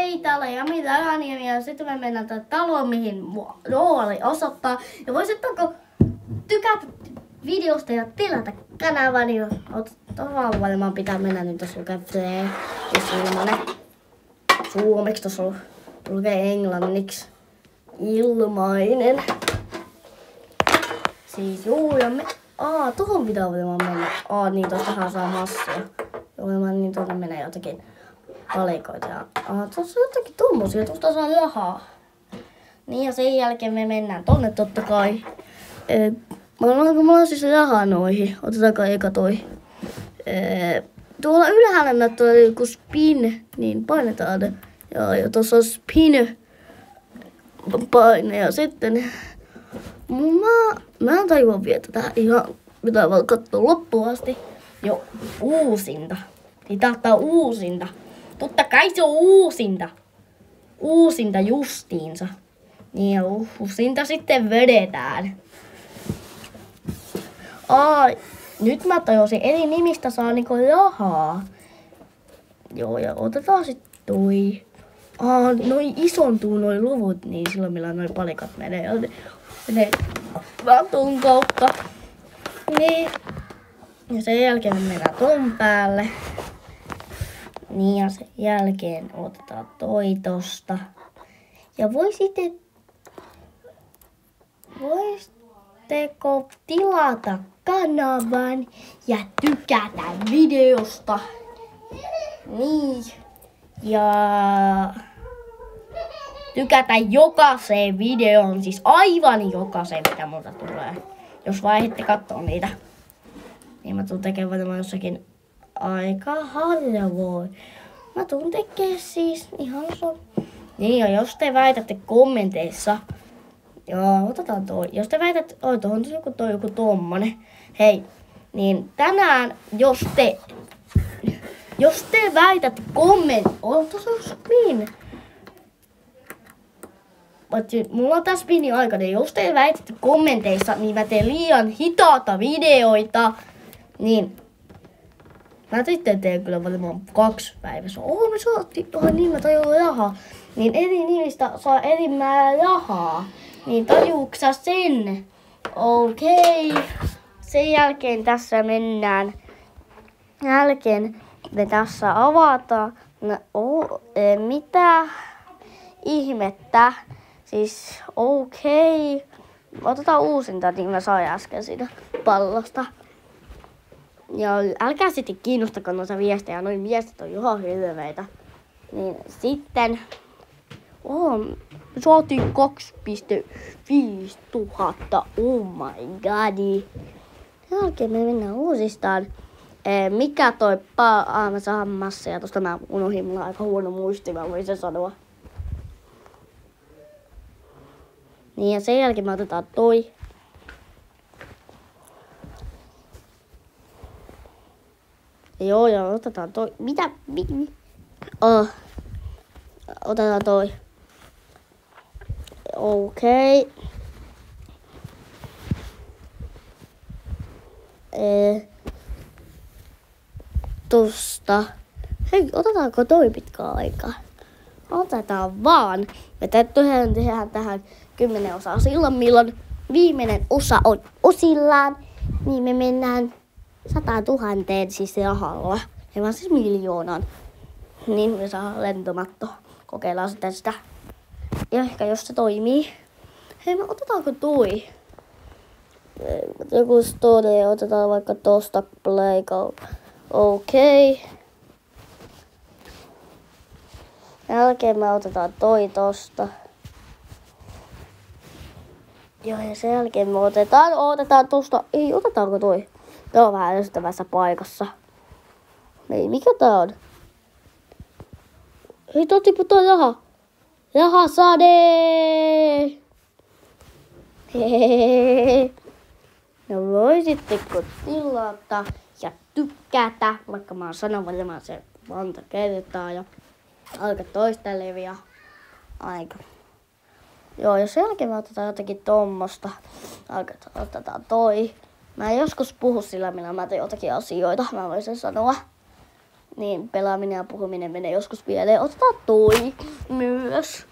hei, täällä on Jami Lähäniemi ja sitten me mennään tähän taloon, mihin rooli osoittaa. Ja voisitteko tykätä videosta ja tilata kanavaa, niin tavallaan pitää mennä nyt tuossa lukee play. Suomeksi tuossa lukee englanniksi. Ilmainen. Siis juu, ja me... Tuohon pitää varmaan mennä. Niin tostahan saa massia. Joo, niin tuonne menee jotakin palikoita. Ja tuossa on jotakin tommosia, tuosta saa rahaa. Niin ja sen jälkeen me mennään tonne totta kai. Mulla on siis rahaa noihin. Otetaanko eka toi. Tuolla ylhäällä näyttää joku spin, niin painetaan. Ja tuossa on spin paine ja sitten mä en tajua vielä tätä ihan, pitää vaan katsoa loppuun asti. Jo, uusinta. Niin tahtaa uusinta. Totta kai se on uusinta. Uusinta justiinsa. Niin ja uusinta sitten vedetään. Nyt mä tajusin, eri nimistä saa niinku rahaa. Joo, ja otetaan sit toi. Noi isontuu noi luvut, niin silloin millä noi palikat menee vatun kautta. Niin. Ja sen jälkeen me mennään ton päälle. Niin ja sen jälkeen otetaan toi tosta. Ja voisitteko tilata kanavan ja tykätä videosta. Niin. Ja tykätä jokaiseen videoon, siis aivan jokaiseen, mitä multa tulee. Jos vaan ehditte katsoa niitä. Niin mä tuun tekemään varmaan jossakin aika harvoin. Mä tuun tekemään siis ihan Niin ja jos te väitätte kommenteissa. Joo, otetaan toi. Jos te väitätte, tuohon on joku tommonen. Hei, niin tänään jos te väitätte tuossa on spin. Mulla on tässä spinin aikana. Jos te väitätte kommenteissa, niin mä teen liian hitaata videoita. Niin mä sitten teen kyllä varmaan 2 päivässä. Me saatiin niin mä tajuin rahaa. Niin eri nimistä saa eri määrä rahaa. Niin tajuuksä sen? Okei. Sen jälkeen tässä mennään. Jälkeen me tässä avataan. Mitä ihmettä? Siis okei. Otetaan uusinta, niin mä sain äsken siitä pallosta. Ja älkää sitten kiinnostako noita viestejä. Noin viestit on ihan hirveitä. Niin sitten... saatiin 2,5 tuhatta. Oh my god. Jälkeen me mennään uusistaan. Mikä toi mä saan massia. Tosta mä unohdin, mulla on aika huono muisti, mä voin sen sanoa. Niin ja sen jälkeen me otetaan toi. Joo, ja otetaan toi. Mitä? Otetaan toi. Okei. Tosta. Hei, otetaanko toi pitkä aikaa? Otetaan vaan. Me tehdään tähän 10 osaa silloin, milloin viimeinen osa on osillaan. Niin me mennään 100 000 siis rahalla. Ei vaan siis 1 000 000. Niin me saadaan lentomatto. Kokeillaan sitten sitä. Ja ehkä jos se toimii. Hei, otetaanko toi? Joku story, otetaan vaikka tosta play go. Okei. Jälkeen me otetaan toi tosta. Joo, ja sen jälkeen me otetaan tosta. Ei, otetaanko toi? Tää on vähän ystävässä paikassa. Ei, mikä tää on? Hei, tää tiputtaa rahaa. Rahasade! Hehehehe. No voisitteko tilata ja tykätä, vaikka mä oon sanonut sen monta kertaa ja aika toistelevia aika. Joo, jos jälkeen me otetaan jotakin tommosta, otetaan toi. Mä en joskus puhu sillä, minä mä teen jotakin asioita, mä voisin sanoa. Niin pelaaminen ja puhuminen menee joskus pieleen. Otetaan toi. myös.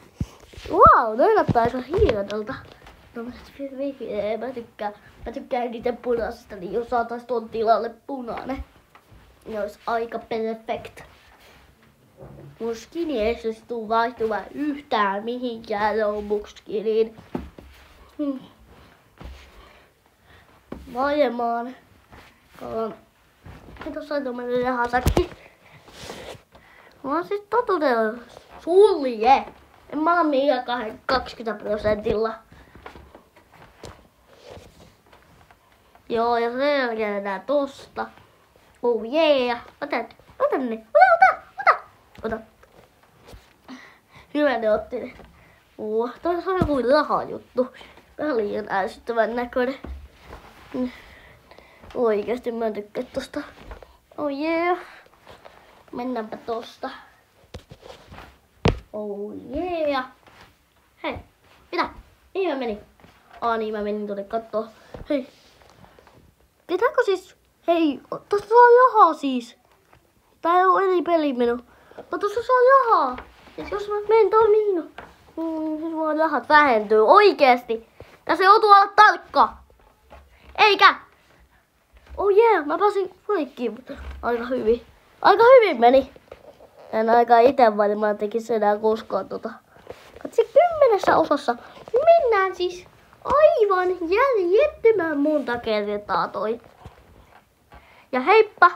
Wow, ne näyttää aika hienolta. No mä tykkään niiden punaisista, niin jos saatais tuon tilalle punainen, niin olisi aika perfect. Mun skini ei siis tuu vaihtumaan yhtään mihinkään Robux-skiniin. Maailmaan. Tuossa on tommonen rahasakki. Mä oon siis totuudella sulje. En mä oo mihinkään 20%. Joo, ja sen jälkeen mennään tosta. Oh yeah. Ota ne. Ota. Hyvä ne otti ne. Toissa on joku rahajuttu. Vähän liian ärsyttävän näköinen. Oikeesti mä tykkään tosta. Oh yeah. Mennäänpä tosta. Oh yeah. Hei, mitä? Mihin mä menin? Niin mä menin tuonne kattoo. Hei. Pitääkö siis? Hei, tosta saa rahaa siis. Tää on eri pelimeno. Mutta tossa saa rahaa. Siis jos mä menen tuolla mihin siis vaan rahat vähentyy. Oikeesti. Tässä joutuu olla tarkka. Eikä. Oh yeah, mä pääsin kaikkiin, mutta aika hyvin. Aika hyvin meni. En aika ite varmaan tekisi enää koskaan tota. Katsi 10 osassa. Mennään siis aivan järjettömän monta kertaa toi. Ja heippa!